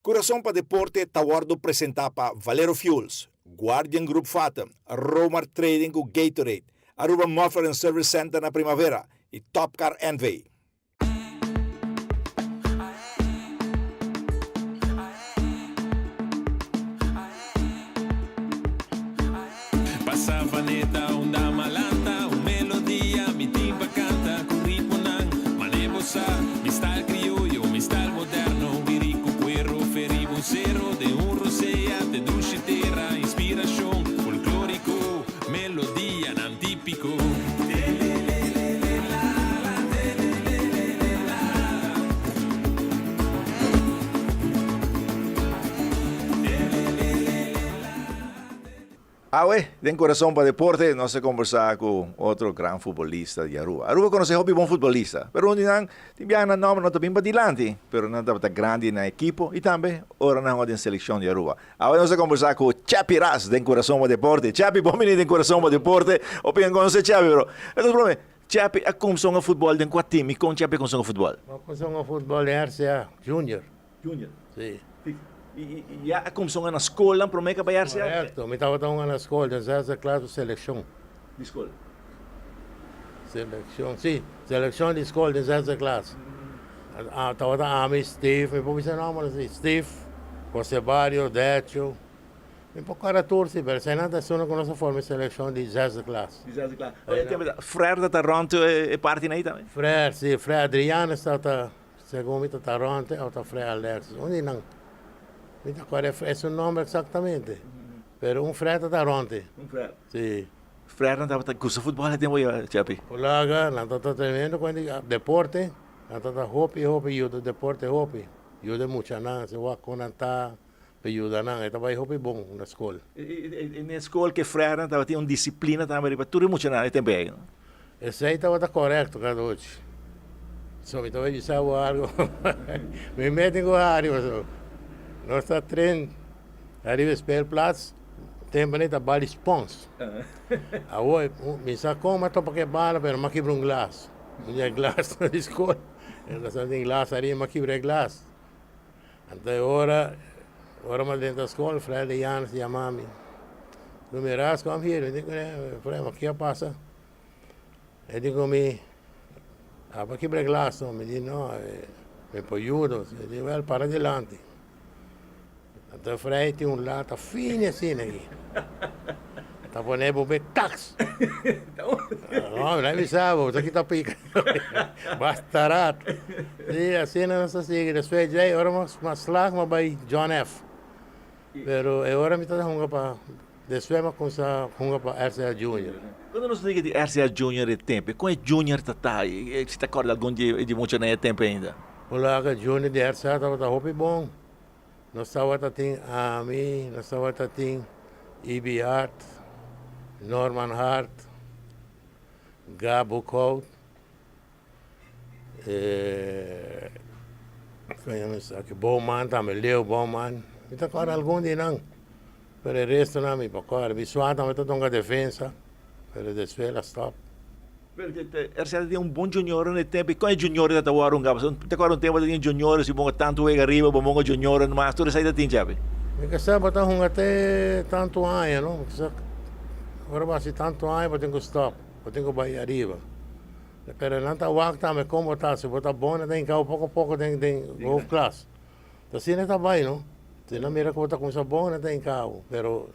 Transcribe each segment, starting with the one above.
Coração para Deporte Tawardo presentapa Valero Fuels, Guardian Group Fathom, Romar Trading com Gatorade, Aruba Muffler and Service Center na Primavera e Top Car Envy. Passava neta, onda malanta, melodia, mi timba canta, con ritmo nan, manebosa, mi sta il criollo, mi sta il moderno, virico cuero, ferivo zero, de un rosea, de dulce terra, inspiración, folclórico, melodia, nan típico. Tem Coração para Deporte, nós vamos conversar com outro grande futebolista de Aruba. Aruba conhece hobby bom futebolista, pero onde não tem na nome não tem badilante, pero não está grande na equipo e também ora não tem seleção de Aruba. Agora nós vamos conversar com Chapi Ras de Coração para Deporte. Chapi, bom menino de Coração para Deporte. Opinião conhece Chapi, bro. Então problema, Chapi a começou a futebol de qual time? Com Chapi começou a futebol? Começou a futebol de RCA Junior. Junior. Sim. E a começou na escola, para mim que vai RCA. Correto, eu estava na escola, desde classe de seleção. De escola. Seleção, sim, seleção de escola, desde classe. Estava a mim, Steve, me pôs o nome assim, Steve, José Barrio, Decho. Me pôs cara torce, mas se não está com nossa forma de seleção de desde classe. Desde classe. Frère da Toronto é parte aí também? Frère, sim, Frère Adriano está, segundo me, Toronto, ou Frère Alex. Onde não? Qual é o nome exatamente? Pero um frère da Toronto. Um frère? Sim. Frère não estava com o futebol, tem muito, Chapi? Colega, não está treinando com deporte, não está hopi, ajuda deporte, hopi. Ajuda muito, não, se vai conectar, ajuda não, estava hopi bom na escola. E na escola que Frère não estava tinha uma disciplina também, para tudo muito não, também. Esse aí estava correto, cada hoje. Só me estava dizendo algo, me metem com a área, nós está treinando, arriba a spelplaats, tem bonita bala spons. Agora, me sacou, mas topa que bala, pero mas quebra glass. Não glass na escola. Nós tem glass ali, mas quebra glass. Então, agora mas dentro da escola, Fred e Jan se chamam-me. No miras, come here. Eu digo, Fred, mas que passa? Eu digo, para quebra glass, me diz, não, me ajuda. Eu digo, well, para adelante. Então, Frei tinha lata fina assim aqui. Está ponendo o tax. Não, não me sabe, isso aqui está pica. Bastarato. E assim não se sigue. Depois de aí, agora mais slag, mas vai John F. Pero agora me está dando para... Depois me começa a para RCA Junior. Quando nós falamos de RCA Junior é tempo, qual é Junior está aí? Você está acordado algum de muito não é tempo ainda? Olá, Junior de RCA está hopi bom. Nós estávamos a mim, nós estávamos a E.B. Hart, Norman Hart, Gabo Cout, Bowman também, Leo Bowman. Então, agora algum dia não. Mas o resto não me pode. Visual também está com a defesa, mas desvela, stop. RCA tem bom junior no tempo, e qual é junior da Tawarung? Tem agora tempo de junior, se bom tanto é arriba, bom junior, mas tudo sai da tem, Chapi? Me casaba está até tanto ano, não? Agora vai ser tanto ano, eu tenho que stop, eu tenho que ir arriba. Pero não está o também como está, se botar bom, tem que pouco a pouco tem golf class. Então assim não está bem, não? Se não mira como está com essa bom, tem carro, pero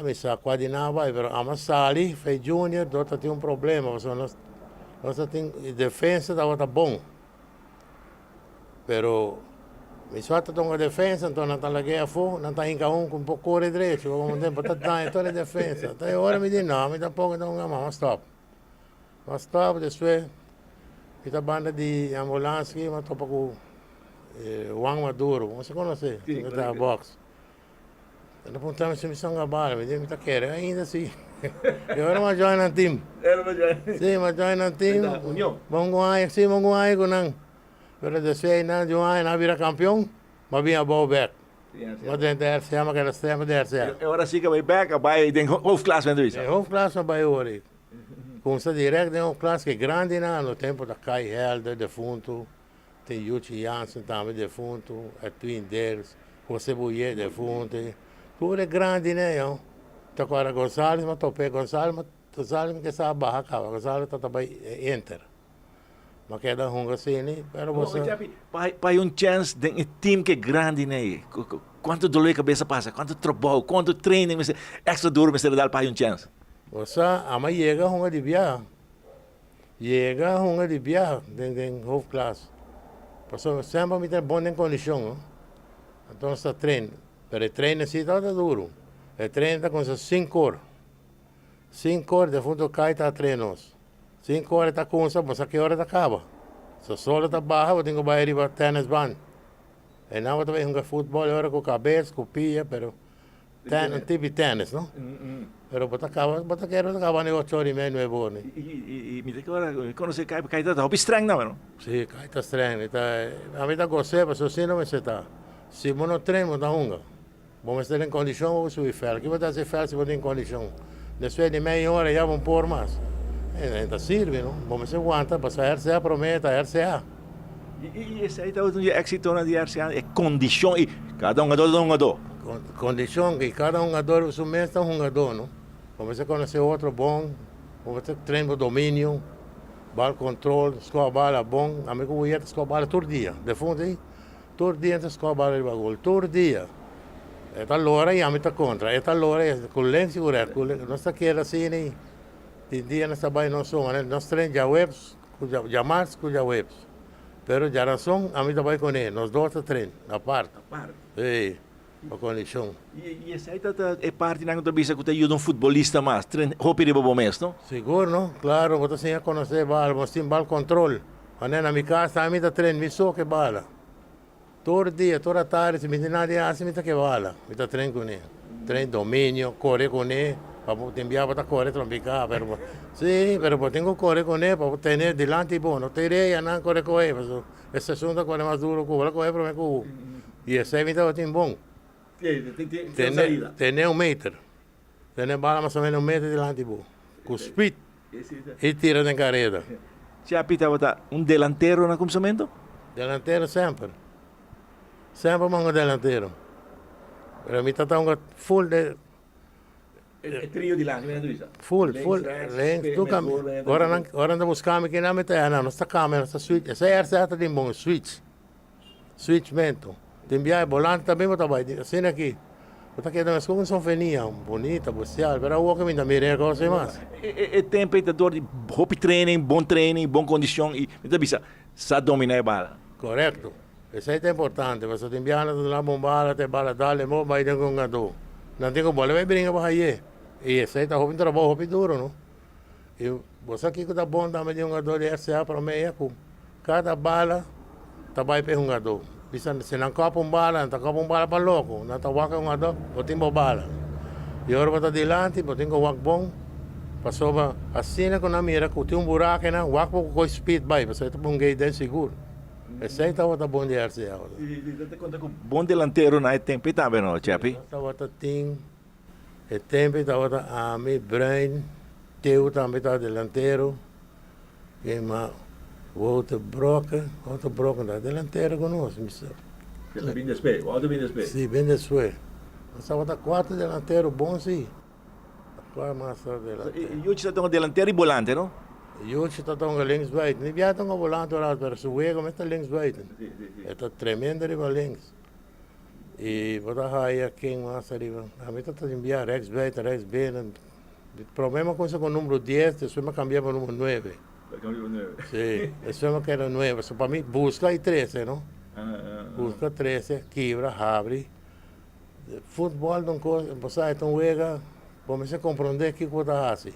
me sa quase não vai, pero a Massali fez junior, dota tem problema, nós tem defesa da bom. Pero me suata tem uma defesa, então não está lá que não está em com um pouco de direito, como tempo está dando toda a defesa. Então agora me diz não, me dá pouco então mas stop. Mas stop, depois esta banda de ambulância, mas topa com Juan Maduro, você conhece? Sim, está box. Então apontamos se missão a bala, me diz, me está querendo ainda assim. Eu era uma join na team. Era uma join? Sim, uma join na team. União? Monguai, sim, Monguai com não. Pero depois não join, não vira campeão, mas vinha bom back. Mas dentro da RCA, mas era sistema da RCA. Agora sim que vai back, vai tem half class vendo isso. Half class vai hoje. Começa direto em half class que é grande não, no tempo da Kai Helder, defunto. tem Yuchi Jansen também defunto, é Twin Deles, José Bouillet defunto. Tudo é grande, né? Tá agora Gonçalves, mas topé Gonçalves que sabe barra acaba. Gonçalves tá também enter. Mas queda hunga assim, né? Pero você... Pai, um chance de um time que é grande, né? Quanto dor de cabeça passa, quanto trabalho, quanto treino, extra duro, mas ele dá para um chance. Você, ama chega hunga de viagem. Chega hunga de viagem, em hoofdklasse. Porque sempre me tem boa condição, não? Então está treino. Pero o treino assim está duro. O treino está com 5 horas. 5 horas de fundo cai está treinos. 5 horas está com isso, mas a que hora está acaba? Se o sol está baixo, eu tenho que ir para tênis band. E não, eu também jogo futebol agora com cabeça, com pia, pero tipo tênis, não? Pero bota quero acabar em 8 horas e meia, 9 horas. E me diz que agora, quando você cai está hobby estranho, não? Sim, cai está estranho. A mim está gostando, mas assim não me está. Se eu não treino, está hunga. Vamos estar em condição, vou subir ferro. Aqui vou fazer ferro se vou ter em condição. Depois de meia hora, já vamos pôr mais. Ainda serve, não? Vamos aguentar, para sair RCA, prometa, RCA. E esse aí está um éxito na RCA, é condição, e cada um ador. Condição, que cada jogador, o mês está um jogador, não? Vamos conhecer outro bom, vamos treino domínio, bala controle, escola a bala bom. A mim que eu ia escola a bala todo dia, de fundo aí, todo dia escola a bala de bagulho, todo dia. Esta lora e a mim está contra, esta lora é com lente segura, não está querendo assim, nem. Tem dia nós trabalhamos, nós somos, nós treinamos já webs, já mais com já webs. Pero já não são, a mim trabalho com ele, nós dois treinamos, na parte. Sim, a condição. E esse aí é parte da entrevista que você ajuda um futebolista mais, roupa de bobo mesmo, não? Seguro, não? Claro, você sem conhecer bala, você tem bala controle. Quando na minha casa, a mim está treinando, me só que bala. Todo dia, toda tarde, se me tem nada assim, me está que bala. Me está treinando com ele. Treino domínio, correr com ele. Para enviar para correr trompicar, pero sí, pero tengo que correr con él para tener delante y bueno, te iré a nada correr con él, pero ese asunto corre más duro que la correr, pero me cubo. Y ese evento es bom. Tener 1 metro, tener bala más o menos 1 metro delante y vos, con speed y tira de carrera. Já pitava delantero no começamento? Delantero sempre, sempre mango delantero. Pero a mí está full de Il trio di là, full, tu cammini. Ora ando buscando che non mette, non sta camera, sta switch, sei arsata di buon switch mento. Ti invia volante também bota vai, assim aqui. Bota que das coisas são feias, bonita, social, pero o que me dá mira coisa mais. É tempo de hobby training, bom condição e me bisa sa dominar a bala. Correto. Isso aí é importante, você te envia na bombala, te bala dale, mo vai de um gado. Não tem como, vai brincar para aí. E esse aí está roubando trabalho, roupa duro, não? E você aqui que está bom, dá-me de um jogador de RCA para meia, cada bala está bem para um jogador. Se não copa bala, não está copa bala para louco, não está waka um jogador, eu tenho bala. E agora está delante, eu tenho wak bom, passou para assim com a mira, que tem buraco, não, wak com speed, vai, você está um gay bem seguro. Esse aí está bom de RCA. E você conta com bom delantero na tempo também, não, Chapi? Está tem. O tempo estava a mim, Brian, Teu também estava delantero. E mais, o outro Broca está delantero conosco. Bem despe, o outro bem despe. Sim, bem despe. Nós estava 4 delanteros bons, sim. 4 massa delanteros. E hoje está um delantero e volante, não? E hoje está um linksbuiten. Não havia um volante, mas o Wego está linksbuiten. Está tremendo de links. E vou dar aí a quem mais arriba. A mim está enviar Rex B. O problema com isso com o número 10, depois me cambiar para o número 9. Sim, depois me quero 9. Só para mim, busca e 13, não? Busca 13, quebra, abre. Futebol não coisa, você então wega, comecei a compreender que coisa assim.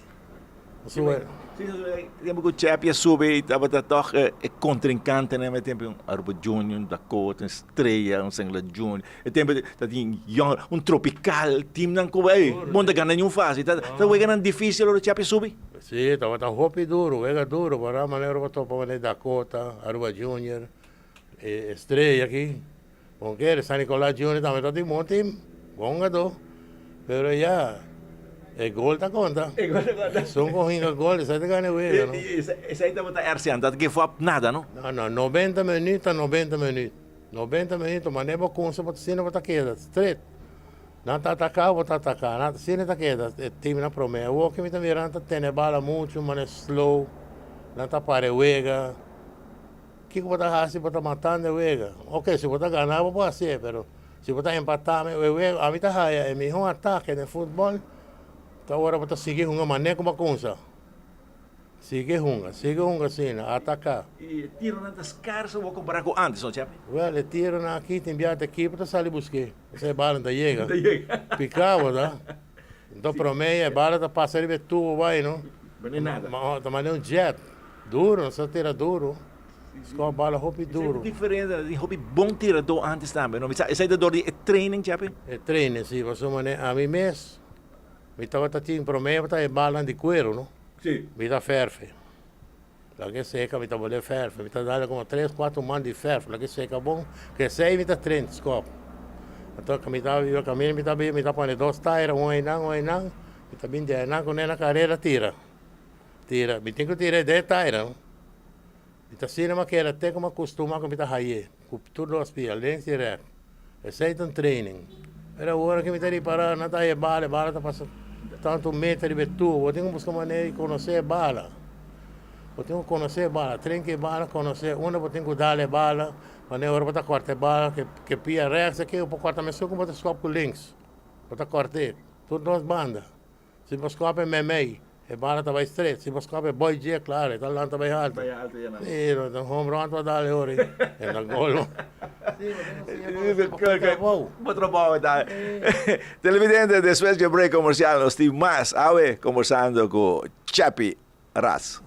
Tempo que o Chapi sube, estava toch contrincante, né? Tempo Arbo Junior, Dakota, Estrela, Sengla Junior. Tempo um tropical, time não coube, bom da ganhar nenhum fase. Tá wega difícil o Chapi sube? Sim, estava hopi duro, wega duro, para a maneira que eu para Dakota, Arbo Junior, Estrela aqui. Bom que San Nicolás Junior também está de monte, bom gado. Pero já E gol da conta. Sono correndo il gol, sai che ne vedi, no? E sai dove sta Ersian, dat che fa nada, no? No, 90 minuti a 90 minuti. 90 minuti, ma ne può consa, ma se ne può chiedere, stretto. Non ti attaccare, può attaccare, non se ne ti chiedere, il team non promette. O che mi sta mirando, tiene balla molto, ma è slow, non ti pare wega. Chi può fare, si può matare wega. Ok, si può ganare, può essere, però si può empatare, wega. A me ti è il miglior attacco nel football. Ora può seguire una maniera come consa. Sigue hunga sim, atacar. E tiro na scarsa, vou comparar com antes, não tinha? Well, tiro na aqui, tem biata aqui, para sair buscar. Essa bala da chega. Picava, tá? Então, para mim, a bala tá passando de tubo, vai, não? Não é nada. Mas é um jet. Duro, não se tira duro. Com a bala, roupa duro. É diferente, de hobby bom tirador antes também, não? Você é de training, tinha? É treino, sim, você maneira. A mim mesmo, me estava tendo para mim, tá bala de cuero, não? Sim. Mi dà ferfe. La che secca mi dà vuole ferfe, mi dà dare come 3-4 mani di ferfe, la che secca buon, che 6 mi dà 30 scop. Allora mi dà io cammino, mi dà pone 2 tire, uno in an, mi dà bindi in an con una carriera tira. Tira, mi tengo tira 10 tire, no? Mi dà cinema che era te come costuma che mi dà haie, con tutto lo spia, lens direct. E sei un training. Era ora che mi dà riparare, non dai bale da passare. Tanto mettere per tu, eu tenho que buscar maneira de conhecer bala. Eu tenho que conhecer bala, trinque bala, conhecer, uma eu tenho que dar bala, mas na hora para cortar bala, que pia rex aqui, eu posso cortar mais só com o scope links. Para cortar, tudo nas bandas. Se você scope é memei, a bala estava estreita, se você scope é boy dia, claro, então lá estava alto. Vai alto, já não. Sim, então home run para dar ora, é na gol. Outro bom, tá? Televidente, depois do break comercial, nós temos mais, conversando com Chappie Ras.